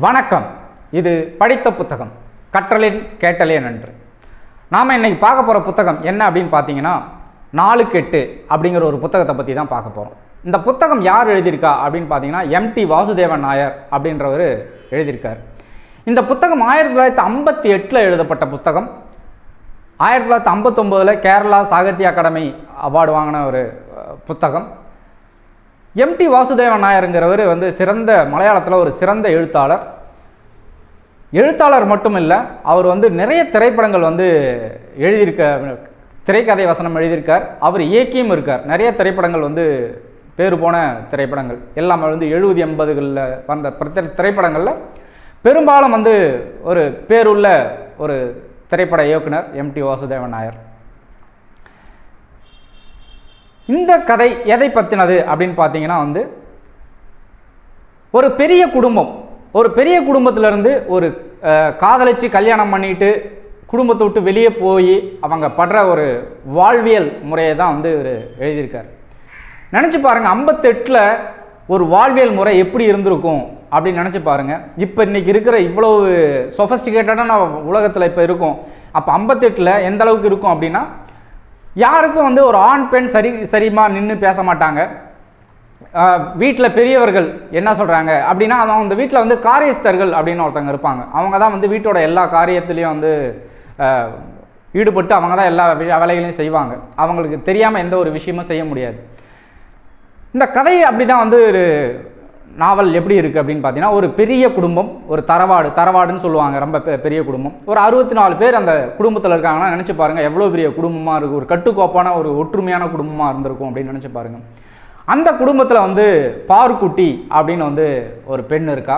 வணக்கம். இது படித்த புத்தகம் கற்றலின் கேட்டலே நன்று. நாம் இன்னைக்கு பார்க்க போகிற புத்தகம் என்ன அப்படின்னு பார்த்தீங்கன்னா 4-8 அப்படிங்கிற ஒரு புத்தகத்தை பற்றி தான் பார்க்க போகிறோம். இந்த புத்தகம் யார் எழுதியிருக்கா அப்படின்னு பார்த்தீங்கன்னா MT வாசுதேவன் நாயர் அப்படின்றவர் எழுதியிருக்கார். இந்த புத்தகம் 1958 எழுதப்பட்ட புத்தகம். 1959 கேரளா சாகித்ய அகாடமி அவார்டு வாங்கின ஒரு புத்தகம். MT வாசுதேவன் நாயருங்கிறவர் சிறந்த மலையாளத்தில் ஒரு சிறந்த எழுத்தாளர் மட்டும் இல்லை, அவர் நிறைய திரைப்படங்கள் எழுதியிருக்க, திரைக்கதை வசனம் எழுதியிருக்கார். அவர் இயக்கியும் இருக்கார். நிறைய திரைப்படங்கள் பேரு போன திரைப்படங்கள் எல்லாமே 70-80களில் வந்த திரைப்படங்களில் பெரும்பாலும் ஒரு பேருள்ள ஒரு திரைப்பட இயக்குனர் MT வாசுதேவன் நாயர். இந்த கதை எதை பற்றினது அப்படின்னு பார்த்தீங்கன்னா ஒரு பெரிய குடும்பத்திலேருந்து ஒரு காதலிச்சு கல்யாணம் பண்ணிட்டு குடும்பத்தை விட்டு வெளியே போய் அவங்க படுற ஒரு வாழ்வியல் முறையை தான் இவர் எழுதியிருக்கார். நினச்சி பாருங்கள், 58 ஒரு வாழ்வியல் முறை எப்படி இருந்திருக்கும் அப்படின்னு நினச்சி பாருங்கள். இப்போ இன்றைக்கி இருக்கிற இவ்வளவு சொஃபஸ்டிகேட்டடான உலகத்தில் இப்போ இருக்கும். அப்போ 58 எந்த அளவுக்கு இருக்கும் அப்படின்னா, யாருக்கும் ஒரு ஆண் பெண் சரிமா நின்று பேச மாட்டாங்க. வீட்டில் பெரியவர்கள் என்ன சொல்கிறாங்க அப்படின்னா, அந்த வீட்டில் காரியஸ்தர்கள் அப்படின்னு ஒருத்தவங்க இருப்பாங்க. அவங்க தான் வீட்டோட எல்லா காரியத்துலேயும் ஈடுபட்டு அவங்க தான் எல்லா வேலைகளையும் செய்வாங்க. அவங்களுக்கு தெரியாமல் எந்த ஒரு விஷயமும் செய்ய முடியாது. இந்த கதை அப்படி தான் ஒரு நாவல் எப்படி இருக்குது அப்படின்னு பார்த்தீங்கன்னா, ஒரு பெரிய குடும்பம், ஒரு தரவாடுன்னு சொல்லுவாங்க, ரொம்ப பெரிய குடும்பம். ஒரு 64 பேர் அந்த குடும்பத்தில் இருக்காங்கன்னா நினச்சி பாருங்கள் எவ்வளோ பெரிய குடும்பமாக இருக்குது. ஒரு கட்டுக்கோப்பான ஒரு ஒற்றுமையான குடும்பமாக இருந்திருக்கும் அப்படின்னு நினச்சி பாருங்கள். அந்த குடும்பத்தில் பாருக்குட்டி அப்படின்னு ஒரு பெண் இருக்கா.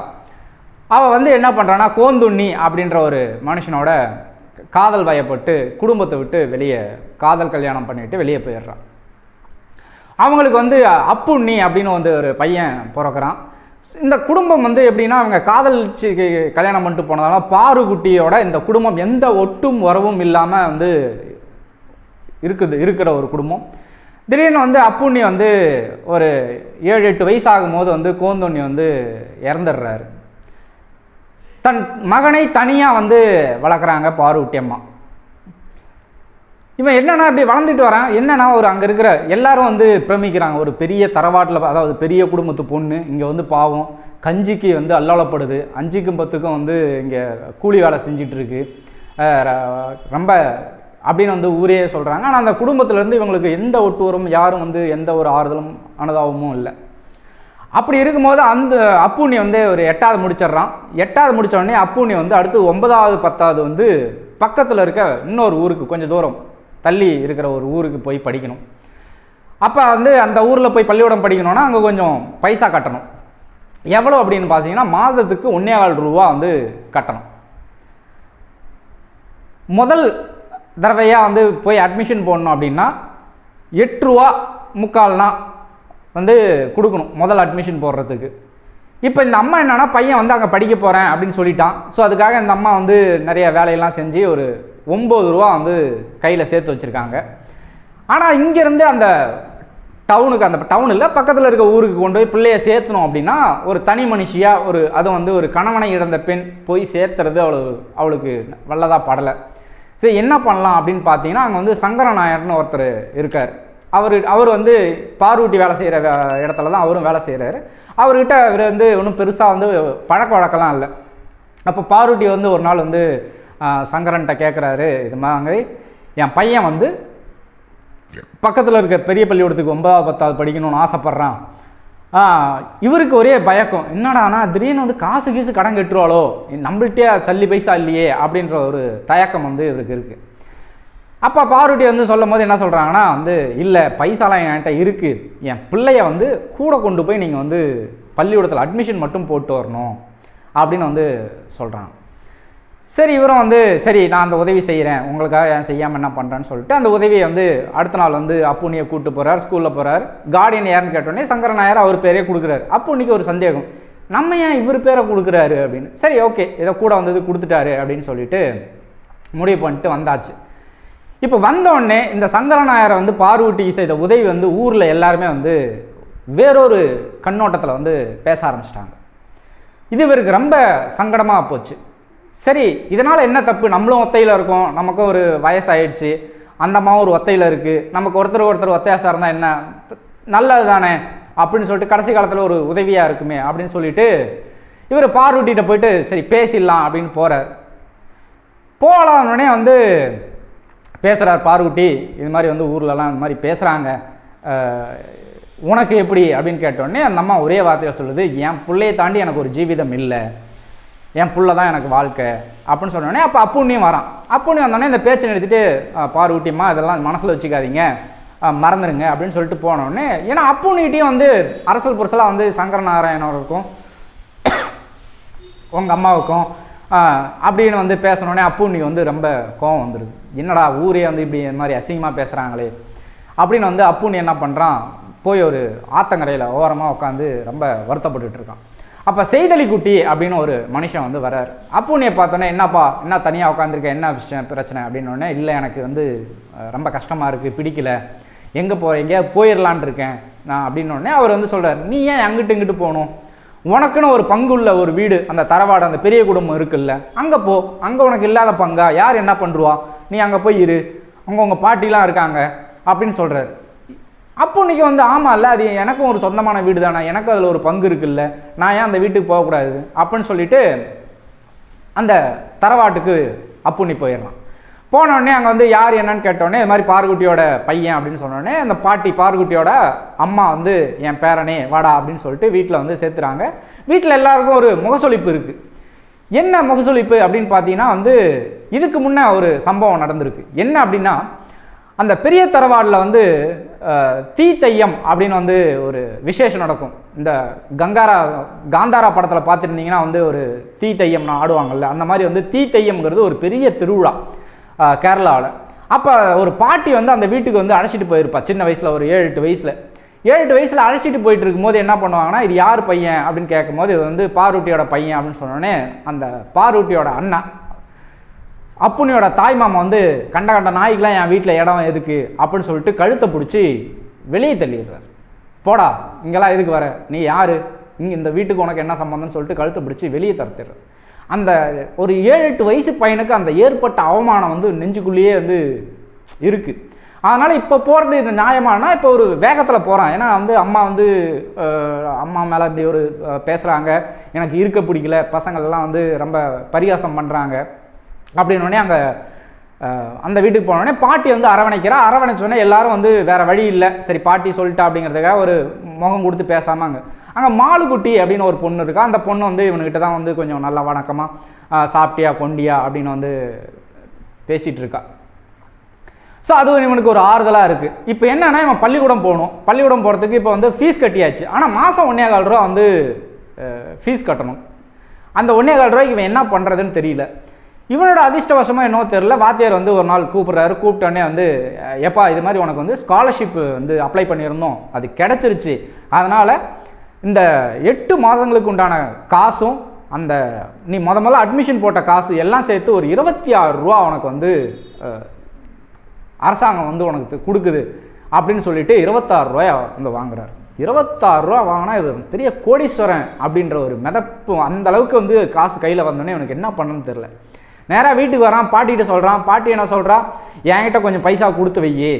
அவள் என்ன பண்ணுறான்னா, கோந்துண்ணி அப்படின்ற ஒரு மனுஷனோட காதல் வயப்பட்டு குடும்பத்தை விட்டு வெளியே காதல் கல்யாணம் பண்ணிட்டு வெளியே போயிடுறான். அவங்களுக்கு அப்புண்ணி அப்படின்னு ஒரு பையன் பிறக்கிறான். இந்த குடும்பம் எப்படின்னா, அவங்க காதலிச்சு கல்யாணம் பண்ணிட்டு போனதால பாருக்குட்டியோட இந்த குடும்பம் எந்த ஒட்டும் உறவும் இல்லாமல் இருக்கிற ஒரு குடும்பம். திடீர்னு அப்புண்ணி ஒரு 7-8 வயசு ஆகும்போது கோந்தோண்ணி இறந்துடுறாரு. தன் மகனை தனியாக வளர்க்குறாங்க பாருக்குட்டி அம்மா. இவன் என்னன்னா இப்படி வளர்ந்துட்டு வரான். என்னன்னா அங்கே இருக்கிற எல்லாரும் பிரமிக்கிறாங்க. ஒரு பெரிய தரவாட்டில், அதாவது பெரிய குடும்பத்து பொண்ணு இங்கே பாவம் கஞ்சிக்கு அல்லோலப்படுது. 5க்கும் 10க்கும் இங்கே கூலி வேலை செஞ்சிட்டு இருக்கு ரொம்ப அப்படின்னு ஊரே சொல்கிறாங்க. ஆனால் அந்த குடும்பத்திலேருந்து இவங்களுக்கு எந்த ஒட்டுவரும் யாரும் எந்த ஒரு ஆறுதலும் அனுதாபமும் இல்லை. அப்படி இருக்கும்போது அந்த அப்புண்ணி ஒரு 8வது முடிச்சிட்றான். 8வது முடித்த உடனே அப்புண்ணி அடுத்து 9வது 10வது பக்கத்தில் இருக்க இன்னொரு ஊருக்கு, கொஞ்சம் தூரம் தள்ளி இருக்கிற ஒரு ஊருக்கு போய் படிக்கணும். அப்போ அந்த ஊரில் போய் பள்ளிக்கூடம் படிக்கணும்னா அங்கே கொஞ்சம் பைசா கட்டணும். எவ்வளோ அப்படின்னு பார்த்தீங்கன்னா, மாதத்துக்கு 1.25 ரூபா கட்டணும். முதல் தடவையாக போய் அட்மிஷன் போடணும் அப்படின்னா 8 ரூபா 3/4 கொடுக்கணும் முதல் அட்மிஷன் போடுறதுக்கு. இப்போ இந்த அம்மா என்னன்னா, பையன் அங்கே படிக்க போகிறேன் அப்படின்னு சொல்லிட்டான். ஸோ அதுக்காக இந்த அம்மா நிறைய வேலையெல்லாம் செஞ்சு ஒரு 9 ரூபா கையில் சேர்த்து வச்சுருக்காங்க. ஆனால் இங்கேருந்து அந்த டவுனுக்கு, அந்த டவுனில் பக்கத்தில் இருக்க ஊருக்கு கொண்டு போய் பிள்ளைய சேர்த்தணும் அப்படின்னா ஒரு தனி மனுஷியாக அது ஒரு கணவனை இழந்த பெண் போய் சேர்த்துறது அவளுக்கு வல்லதாக படலை. சரி, என்ன பண்ணலாம் அப்படின்னு பார்த்தீங்கன்னா, அங்கே சங்கர நாயர்னு ஒருத்தர் இருக்கார். அவர் பாருக்குட்டி வேலை செய்கிற இடத்துல தான் அவரும் வேலை செய்கிறாரு. அவர்கிட்ட இவர் ஒன்றும் பெருசாக பழக்க வழக்கெல்லாம் இல்லை. அப்போ பாருக்குட்டி ஒரு நாள் சங்கரன்ட்ட கேட்குறாரு, இது மாதிரி என் பையன் பக்கத்தில் இருக்க பெரிய பள்ளிக்கூடத்துக்கு 9வது 10வது படிக்கணும்னு ஆசைப்பட்றான். இவருக்கு ஒரே பயக்கம், என்னடானா திடீர்னு காசு கீசு கடன் கட்டுருவாளோ, நம்மள்கிட்டே சல்லி பைசா இல்லையே அப்படின்ற ஒரு தயக்கம் இவருக்கு இருக்குது. அப்போ பாருக்குட்டி சொல்லும் போது என்ன சொல்கிறாங்கன்னா, இல்லை பைசாலாம் என்கிட்ட இருக்குது, என் பிள்ளைய கூட கொண்டு போய் நீங்கள் பள்ளிக்கூடத்தில் அட்மிஷன் மட்டும் போட்டு வரணும் அப்படின்னு சொல்கிறாங்க. சரி, இவரும் சரி நான் அந்த உதவி செய்கிறேன், உங்களுக்காக ஏன் செய்யாமல் என்ன பண்ணுறேன்னு சொல்லிட்டு அந்த உதவியை அடுத்த நாள் அப்புண்ணியை கூப்பிட்டு போகிறார். ஸ்கூலில் போகிறார். கார்டியன் யாருன்னு கேட்டோடனே சங்கர நாயர் அவர் பேரே கொடுக்குறாரு. அப்புண்ணிக்கு ஒரு சந்தேகம், நம்ம ஏன் இவர் பேரை கொடுக்குறாரு அப்படின்னு. சரி, ஓகே, இதை கூட கொடுத்துட்டாரு அப்படின்னு சொல்லிட்டு முடிவு பண்ணிட்டு வந்தாச்சு. இப்போ வந்தோடனே இந்த சங்கர நாயரை பாருக்குட்டிக்கு செய்த உதவி ஊரில் எல்லாருமே வேறொரு கண்ணோட்டத்தில் பேச ஆரம்பிச்சிட்டாங்க. இது இவருக்கு ரொம்ப சங்கடமாக போச்சு. சரி, இதனால் என்ன தப்பு, நம்மளும் ஒத்தையில் இருக்கோம், நமக்கும் ஒரு வயசாயிடுச்சு, அந்த அம்மாவும் ஒரு ஒத்தையில் இருக்குது, நமக்கு ஒருத்தர் ஒத்தையாசம் இருந்தால் என்ன, நல்லது தானே அப்படின்னு சொல்லிட்டு கடைசி காலத்தில் ஒரு உதவியாக இருக்குமே அப்படின்னு சொல்லிட்டு இவர் பார்வதிகிட்ட போயிட்டு சரி பேசிடலாம் அப்படின்னு போகிறார். போகலான்னே வந்து பேசுகிறார் பார்வதி, இது மாதிரி வந்து ஊர்லலாம் இந்த மாதிரி பேசுகிறாங்க, உனக்கு எப்படி அப்படின்னு கேட்டோடனே அந்த அம்மா ஒரே வார்த்தையை சொல்லுது, என் பிள்ளையை தாண்டி எனக்கு ஒரு ஜீவிதம் இல்லை, என் புள்ள தான் எனக்கு வாழ்க்கை அப்படின்னு சொன்னோடனே அப்போ அப்புண்ணியும் வரான். அப்புண்ணியும் வந்தோடனே இந்த பேச்சை நிறுத்திட்டு பார்வதியம்மா இதெல்லாம் மனசில் வச்சுக்காதீங்க, மறந்துடுங்க அப்படின்னு சொல்லிட்டு போனோடனே, ஏன்னா அப்புண்ணிகிட்டையும் வந்து அரசல் புரசலாக வந்து சங்கரநாராயணருக்கும் உங்கள் அம்மாவுக்கும் அப்படின்னு வந்து பேசினோடனே அப்புண்ணிக்கு வந்து ரொம்ப கோவம் வந்துடுது. என்னடா ஊரே வந்து இப்படி இந்த மாதிரி அசிங்கமாக பேசுகிறாங்களே அப்படின்னு வந்து அப்புண்ணி என்ன பண்ணுறான், போய் ஒரு ஆத்தங்கரையில் ஓரமாக உட்காந்து ரொம்ப வருத்தப்பட்டுட்டு இருக்கான். அப்போ செய்தலி குட்டி அப்படின்னு ஒரு மனுஷன் வந்து வர்றார். அப்புண்ணியை பார்த்தோன்னே என்னப்பா என்ன தனியாக உட்காந்துருக்க, என்ன விஷயம் பிரச்சனை அப்படின்னோடனே, இல்லை எனக்கு வந்து ரொம்ப கஷ்டமாக இருக்குது, பிடிக்கல, எங்கே எங்கேயாவது போயிடலான் இருக்கேன் நான் அப்படின்னோடனே அவர் வந்து சொல்கிறார், நீ ஏன் அங்கிட்டு இங்கிட்டு போகணும், உனக்குன்னு ஒரு பங்குள்ள ஒரு வீடு அந்த தரவாடு அந்த பெரிய குடும்பம் இருக்குல்ல, அங்கே போ, அங்கே உனக்கு இல்லாத பங்கா, யார் என்ன பண்ணுவா, நீ அங்கே போய் இரு, அங்கே உங்கள் பாட்டிலாம் இருக்காங்க அப்படின்னு சொல்கிறார். அப்போ இன்றைக்கி வந்து ஆமாம் இல்லை, அது எனக்கும் ஒரு சொந்தமான வீடு தானே, எனக்கு அதில் ஒரு பங்கு இருக்குல்ல, நான் ஏன் அந்த வீட்டுக்கு போகக்கூடாது அப்படின்னு சொல்லிட்டு அந்த தரவாட்டுக்கு அப்புண்ணி போயிடலாம். போனோடனே அங்கே வந்து யார் என்னன்னு கேட்டோடனே இது மாதிரி பார்வதியோட பையன் அப்படின்னு சொன்னோடனே அந்த பாட்டி பார்வதியோட அம்மா வந்து என் பேரனே வாடா அப்படின்னு சொல்லிட்டு வீட்டில் வந்து சேர்த்துறாங்க. வீட்டில் எல்லாருக்கும் ஒரு முகசொலிப்பு இருக்குது. என்ன முகசொலிப்பு அப்படின்னு பார்த்தீங்கன்னா வந்து இதுக்கு முன்னே ஒரு சம்பவம் நடந்திருக்கு. என்ன அப்படின்னா, அந்த பெரிய தரவாடில் வந்து தீத்தையம் அப்படின்னு வந்து ஒரு விசேஷம் நடக்கும். இந்த காந்தாரா படத்தில் பார்த்துருந்தீங்கன்னா வந்து ஒரு தீத்தையம்னு ஆடுவாங்கள்ல, அந்த மாதிரி வந்து தீத்தையம்ங்கிறது ஒரு பெரிய திருவிழா கேரளாவில். அப்போ ஒரு பாட்டி வந்து அந்த வீட்டுக்கு வந்து அழைச்சிட்டு போயிருப்பா சின்ன வயசில், ஒரு 7-8 வயசில் அழைச்சிட்டு போயிட்டு இருக்கும்போது என்ன பண்ணுவாங்கன்னா, இது யார் பையன் அப்படின்னு கேட்கும்போது இது வந்து பார்வதியோட பையன் அப்படின்னு சொன்னோடனே அந்த பார்வதியோட அண்ணா அப்புண்ணியோட தாய் மாமா வந்து கண்ட நாய்க்கெலாம் என் வீட்டில் இடம் எதுக்கு அப்படின்னு சொல்லிட்டு கழுத்தை பிடிச்சி வெளியே தள்ளிடுறார். போடா இங்கெல்லாம் எதுக்கு வர, நீ யார், இங்கே இந்த வீட்டுக்கு உனக்கு என்ன சம்மந்தம்னு சொல்லிட்டு கழுத்தை பிடிச்சி வெளியே தரத்துறார். அந்த ஒரு 7-8 வயசு பையனுக்கு அந்த ஏற்பட்ட அவமானம் வந்து நெஞ்சுக்குள்ளேயே வந்து இருக்குது. அதனால் இப்போ போகிறது இது நியாயமானா இப்போ ஒரு வேகத்தில் போகிறான். ஏன்னா வந்து அம்மா மேலே இப்படி ஒரு பேசுகிறாங்க, எனக்கு இருக்க பிடிக்கல, பசங்கள்லாம் வந்து ரொம்ப பரிகாசம் பண்ணுறாங்க அப்படின்னோடனே அங்கே அந்த வீட்டுக்கு போனோடனே பாட்டி வந்து அரவணைச்சோடனே எல்லாரும் வந்து வேறு வழி இல்லை, சரி பாட்டி சொல்லிட்டா அப்படிங்கிறதுக்காக ஒரு முகம் கொடுத்து பேசாமல் அங்கே மாலுக்குட்டி அப்படின்னு ஒரு பொண்ணு இருக்கா. அந்த பொண்ணு வந்து இவனுக்கிட்ட தான் வந்து கொஞ்சம் நல்லா வணக்கமாக சாப்பிட்டியா கொண்டியா அப்படின்னு வந்து பேசிகிட்டு இருக்கா. ஸோ அது இவனுக்கு ஒரு ஆறுதலாக இருக்குது. இப்போ என்னன்னா, இவன் பள்ளிக்கூடம் போகிறதுக்கு இப்போ வந்து ஃபீஸ் கட்டியாச்சு. ஆனால் மாதம் 1.25 ரூபா வந்து ஃபீஸ் கட்டணும். அந்த 1.25 ரூபாய்க்கு இவன் என்ன பண்ணுறதுன்னு தெரியல. இவனோட அதிர்ஷ்டவசமாக என்னவோ தெரியல, வாத்தியார் வந்து ஒரு நாள் கூப்பிட்டோடனே வந்து எப்பா இது மாதிரி உனக்கு வந்து ஸ்காலர்ஷிப் வந்து அப்ளை பண்ணியிருந்தோம், அது கிடச்சிருச்சு, அதனால் இந்த 8 மாதங்களுக்கு உண்டான காசும் அந்த நீ முதல்ல அட்மிஷன் போட்ட காசு எல்லாம் சேர்த்து ஒரு 26 ரூபா உனக்கு வந்து அரசாங்கம் வந்து உனக்கு கொடுக்குது அப்படின்னு சொல்லிட்டு 26 ரூபாய் வந்து வாங்குறாரு. 26 ரூபா வாங்கினா இது பெரிய கோடீஸ்வரன் அப்படின்ற ஒரு மிதப்பு, அந்த அளவுக்கு வந்து காசு கையில் வந்தோடனே எனக்கு என்ன பண்ணணும்னு தெரில. நேராக வீட்டுக்கு வரான், பாட்டிகிட்ட சொல்கிறான். பாட்டி என்ன சொல்கிறா, என்கிட்ட கொஞ்சம் பைசா கொடுத்து வையே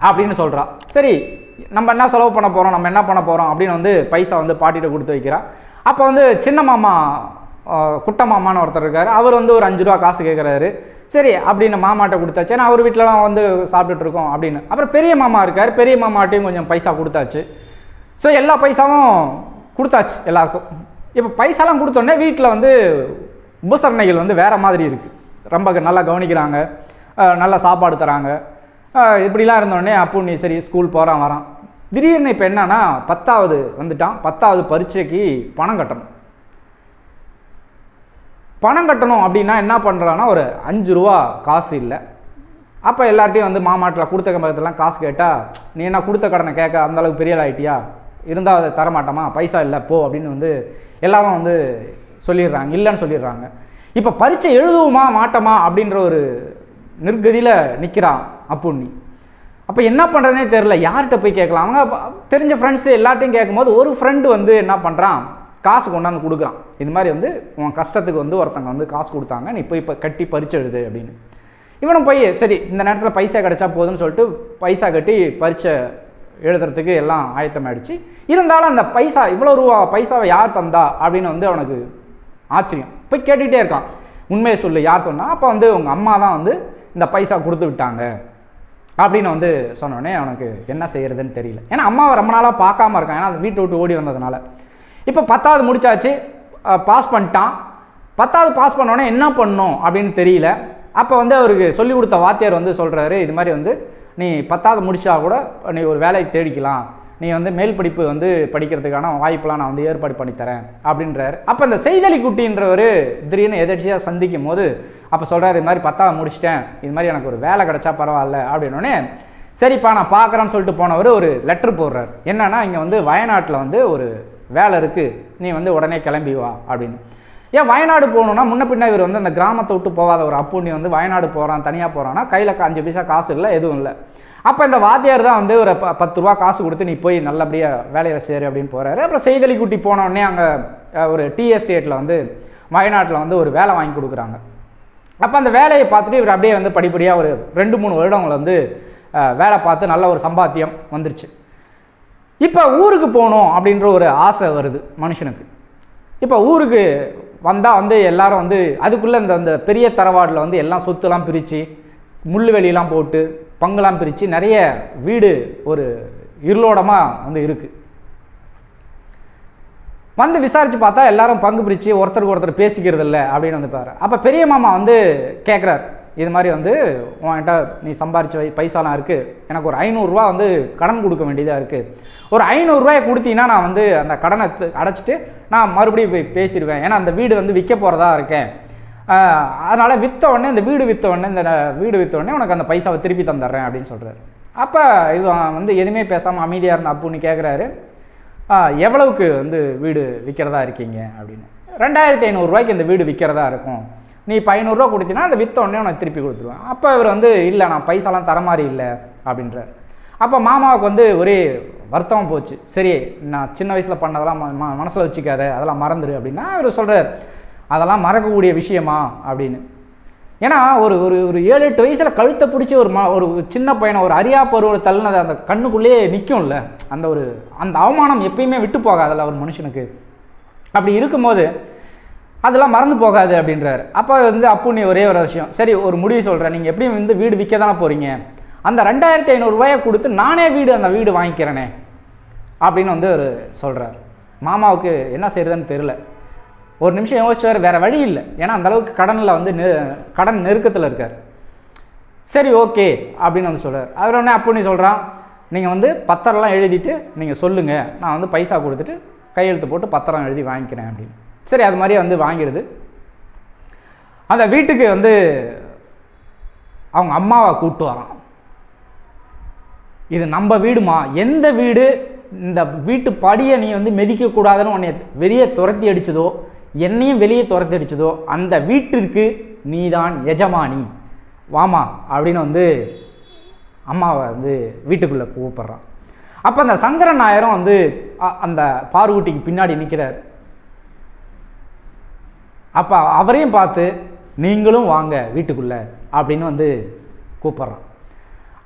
அப்படின்னு சொல்கிறா. சரி நம்ம என்ன செலவு பண்ண போகிறோம், நம்ம என்ன பண்ண போகிறோம் அப்படின்னு வந்து பைசா வந்து பாட்டிகிட்ட கொடுத்து வைக்கிறா. அப்போ வந்து சின்ன மாமா குட்ட மாமான்னு ஒருத்தர் இருக்கார், அவர் வந்து ஒரு 5 ரூபா காசு கேட்குறாரு. சரி அப்படின்னு மாமாட்ட கொடுத்தாச்சு, ஏன்னா அவர் வீட்டிலலாம் வந்து சாப்பிட்டுட்டு இருக்கோம் அப்படின்னு. அப்புறம் பெரிய மாமா இருக்கார், பெரிய மாமாட்டையும் கொஞ்சம் பைசா கொடுத்தாச்சு. ஸோ எல்லா பைசாவும் கொடுத்தாச்சு எல்லாருக்கும். இப்போ பைசாலாம் கொடுத்தோடனே வீட்டில் வந்து உபசரணைகள் வந்து வேறு மாதிரி இருக்குது. ரொம்ப நல்லா கவனிக்கிறாங்க, நல்லா சாப்பாடு தராங்க, இப்படிலாம் இருந்தோடனே அப்போ நீ சரி ஸ்கூல் போகிறான் வரான். திடீர்னு இப்போ என்னன்னா 10வது வந்துட்டான். 10வது பரீட்சைக்கு பணம் கட்டணும் அப்படின்னா என்ன பண்ணுறான்னா, ஒரு 5 ரூபா காசு இல்லை. அப்போ எல்லார்ட்டையும் வந்து மாமாட்டில் கொடுத்த கம்பகத்திலாம் காசு கேட்டால், நீ என்ன கொடுத்த கடனை கேட்க அந்தளவுக்கு பெரிய ஆகிட்டியா, இருந்தால் அதை தரமாட்டோமா, பைசா இல்லை போ அப்படின்னு வந்து எல்லாரும் வந்து சொல்லிடுறாங்க, இல்லைன்னு சொல்லிடுறாங்க. இப்போ பரீட்சை எழுதுவோமா மாட்டோமா அப்படின்ற ஒரு நிர்கதியில் நிற்கிறான் அப்புண்ணி. அப்போ என்ன பண்ணுறதுனே தெரில, யார்கிட்ட போய் கேட்கலாம். அவங்க தெரிஞ்ச ஃப்ரெண்ட்ஸு எல்லார்ட்டையும் கேட்கும்போது ஒரு ஃப்ரெண்டு வந்து என்ன பண்ணுறான், காசு கொண்டாந்து கொடுக்குறான். இது மாதிரி வந்து உன் கஷ்டத்துக்கு வந்து ஒருத்தங்க வந்து காசு கொடுத்தாங்க, நீ போய் இப்போ கட்டி பரீட்சை எழுது அப்படின்னு. இவனும் போய் சரி இந்த நேரத்தில் பைசா கிடைச்சா போதுன்னு சொல்லிட்டு பைசா கட்டி பரீட்சை எழுதுறதுக்கு எல்லாம் ஆயத்தமாயிடுச்சு. இருந்தாலும் அந்த பைசா இவ்வளோ ரூபா பைசாவை யார் தந்தா அப்படின்னு வந்து அவனுக்கு ஆச்சரியம். போய் கேட்டுக்கிட்டே இருக்கான், உண்மையை சொல்லு யார் சொன்னா? அப்போ வந்து உங்கள் அம்மா தான் வந்து இந்த பைசா கொடுத்து விட்டாங்க அப்படின்னு வந்து சொன்னோடனே அவனுக்கு என்ன செய்யறதுன்னு தெரியல. ஏன்னா அம்மாவை ரொம்ப நாளாக பார்க்காம இருக்கான், ஏன்னா அந்த வீட்டை விட்டு ஓடி வந்ததுனால. இப்போ 10வது முடிச்சாச்சு, பாஸ் பண்ணிட்டான். 10வது பாஸ் பண்ணோடனே என்ன பண்ணணும் அப்படின்னு தெரியல. அப்போ வந்து அவருக்கு சொல்லிக் கொடுத்த வாத்தியார் வந்து சொல்கிறாரு, இது மாதிரி வந்து நீ 10வது முடிச்சா கூட நீ ஒரு வேலையை தேடிக்கலாம், நீ வந்து மேல் படிப்பு வந்து படிக்கிறதுக்கான வாய்ப்பெலாம் நான் வந்து ஏற்பாடு பண்ணித்தரேன் அப்படின்றாரு. அப்போ இந்த செய்தலி குட்டின்றவர் திடீர்னு எதிர்ச்சியாக சந்திக்கும் போது அப்போ சொல்கிறார், இது மாதிரி 10வது முடிச்சிட்டேன், இது மாதிரி எனக்கு ஒரு வேலை கிடச்சா பரவாயில்ல அப்படின்னோடனே சரிப்பா நான் பார்க்குறேன்னு சொல்லிட்டு போனவர் ஒரு லெட்டர் போடுறார். என்னன்னா இங்கே வந்து வயநாட்டில் வந்து ஒரு வேலை இருக்குது, நீ வந்து உடனே கிளம்பி வா அப்படின்னு. ஏன் வயநாடு போகணுன்னா முன்ன பின்ன இவர் வந்து அந்த கிராமத்தை விட்டு போகாத ஒரு அப்புண்ணி வந்து வயநாடு போகிறான், தனியாக போகிறான்னா கையில் 5 பைசா காசு இல்லை, எதுவும் இல்லை. அப்போ இந்த வாத்தியார் தான் வந்து ஒரு 10 ரூபா காசு கொடுத்து நீ போய் நல்லபடியாக வேலையில் சேரு அப்படின்னு போகிறாரு. அப்புறம் செய்தலி குட்டி போனோடனே அங்கே ஒரு டீ எஸ்டேட்டில் வந்து வயநாட்டில் வந்து ஒரு வேலை வாங்கி கொடுக்குறாங்க. அப்போ அந்த வேலையை பார்த்துட்டு இவர் அப்படியே வந்து படிப்படியாக ஒரு 2-3 வருடங்களை வந்து வேலை பார்த்து நல்ல ஒரு சம்பாத்தியம் வந்துருச்சு. இப்போ ஊருக்கு போகணும் அப்படின்ற ஒரு ஆசை வருது மனுஷனுக்கு. இப்போ ஊருக்கு வந்தால் வந்து எல்லாரும் வந்து அதுக்குள்ளே இந்த பெரிய தரவாடில் வந்து எல்லாம் சொத்துலாம் பிரித்து முள்ளுவெளியெல்லாம் போட்டு பங்குலாம் பிரித்து நிறைய வீடு ஒரு இருளோடமாக வந்து இருக்குது. வந்து விசாரித்து பார்த்தா எல்லாரும் பங்கு பிரித்து ஒருத்தருக்கு ஒருத்தர் பேசிக்கிறது இல்லை அப்படின்னு வந்து பாரு. அப்போ பெரிய மாமா வந்து கேட்குறார், இது மாதிரி வந்து உன்கிட்ட நீ சம்பாரிச்ச பைசாலாம் இருக்குது, எனக்கு ஒரு 500 ரூபா வந்து கடன் கொடுக்க வேண்டியதாக இருக்குது, ஒரு 500 ரூபாயை கொடுத்தீங்கன்னா நான் வந்து அந்த கடனை அடைச்சிட்டு நான் மறுபடியும் போய் பேசிடுவேன், ஏன்னா அந்த வீடு வந்து விற்க போகிறதா இருக்கேன், அதனால் விற்ற உடனே இந்த வீடு விற்ற உடனே உனக்கு அந்த பைசாவை திருப்பி தந்துடுறேன் அப்படின்னு சொல்கிறார். அப்போ இவன் வந்து எதுவுமே பேசாமல் அமைதியாக இருந்த அப்புன்னு கேட்குறாரு, எவ்வளவுக்கு வந்து வீடு விற்கிறதா இருக்கீங்க அப்படின்னு. 2500 ரூபாய்க்கு இந்த வீடு விற்கிறதா இருக்கும், நீ இப்போ 500 ரூபா கொடுத்தீங்கன்னா அதை விற்ற உடனே உனக்கு திருப்பி கொடுத்துருவேன். அப்போ இவர் வந்து இல்லை நான் பைசாலாம் தர மாதிரி இல்லை அப்படின்றார். அப்போ மாமாவுக்கு வந்து ஒரே வருத்தமாக போச்சு. சரி நான் சின்ன வயசில் பண்ணதெல்லாம் மனசில் வச்சுக்காத, அதெல்லாம் மறந்துடு அப்படின்னா அவர் சொல்கிறார், அதெல்லாம் மறக்கக்கூடிய விஷயமா அப்படின்னு. ஏன்னா ஒரு ஒரு ஒரு 7-8 வயசில் கழுத்தை பிடிச்சி ஒரு சின்ன பையனை ஒரு அறியா பருவ தள்ளினது அந்த கண்ணுக்குள்ளேயே நிற்கும்ல, அந்த அவமானம் எப்பயுமே விட்டு போகாதல்ல ஒரு மனுஷனுக்கு. அப்படி இருக்கும்போது அதெல்லாம் மறந்து போகாது அப்படின்றாரு. அப்போ வந்து அப்புண்ணி ஒரே ஒரு விஷயம், சரி ஒரு முடிவு சொல்கிறேன், நீங்கள் எப்படியும் வந்து வீடு விற்க தானே போகிறீங்க, அந்த 2500 ரூபாயை கொடுத்து நானே அந்த வீடு வாங்கிக்கிறேனே அப்படின்னு வந்து அவர் சொல்கிறார். மாமாவுக்கு என்ன செய்யறதுன்னு தெரியல. ஒரு நிமிஷம் யோசிச்சார், வேறு வழி இல்லை, ஏன்னா அந்தளவுக்கு கடனில் வந்து கடன் நெருக்கத்தில் இருக்கார். சரி ஓகே அப்படின்னு வந்து சொல்கிறார். அவர் உடனே அப்புண்ணி சொல்கிறான், நீங்கள் வந்து பத்திரம்லாம் எழுதிட்டு நீங்கள் சொல்லுங்கள், நான் வந்து பைசா கொடுத்துட்டு கையெழுத்து போட்டு பத்திரம் எழுதி வாங்கிக்கிறேன் அப்படின்னு. சரி அது மாதிரியே வந்து வாங்கிடுது. அந்த வீட்டுக்கு வந்து அவங்க அம்மாவை கூப்பிட்டு வரான். இது நம்ம வீடுமா, எந்த வீடு இந்த வீட்டு படியை நீ வந்து மிதிக்கக்கூடாதுன்னு உன்னை வெளியே துரத்தி அடிச்சதோ, என்னையும் வெளியே துரத்தி அடிச்சதோ அந்த வீட்டிற்கு நீதான் எஜமானி, வாமா அப்படின்னு வந்து அம்மாவை வந்து வீட்டுக்குள்ளே கூப்பிட்றான். அப்போ அந்த சங்கரன் நாயரும் வந்து அந்த பார்வட்டிக்கு பின்னாடி நிற்கிறார். அப்போ அவரையும் பார்த்து நீங்களும் வாங்க வீட்டுக்குள்ளே அப்படின்னு வந்து கூப்பிட்றான்.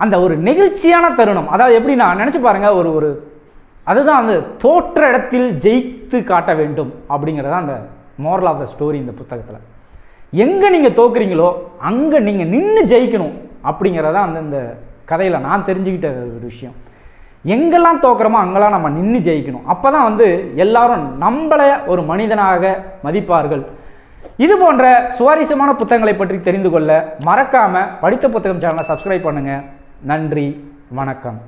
அந்த ஒரு நெகிழ்ச்சியான தருணம், அதாவது எப்படின்னா நினச்சி பாருங்கள், ஒரு அதுதான் வந்து தோற்ற இடத்தில் ஜெயித்து காட்ட வேண்டும் அப்படிங்கிறது தான் அந்த மோரல் ஆஃப் த ஸ்டோரி இந்த புத்தகத்தில். எங்கே நீங்கள் தோக்குறீங்களோ அங்கே நீங்கள் நின்று ஜெயிக்கணும் அப்படிங்கிறதான் அந்த இந்த கதையில் நான் தெரிஞ்சுக்கிட்ட ஒரு விஷயம். எங்கெல்லாம் தோக்குறோமோ அங்கெல்லாம் நம்ம நின்று ஜெயிக்கணும், அப்போ தான் வந்து எல்லாரும் நம்மளை ஒரு மனிதனாக மதிப்பார்கள். இது போன்ற சுவாரஸ்யமான புத்தகங்களை பற்றி தெரிந்து கொள்ள மறக்காமல் படித்த புத்தகம் சேனலை சப்ஸ்கிரைப் பண்ணுங்கள். நன்றி, வணக்கம்.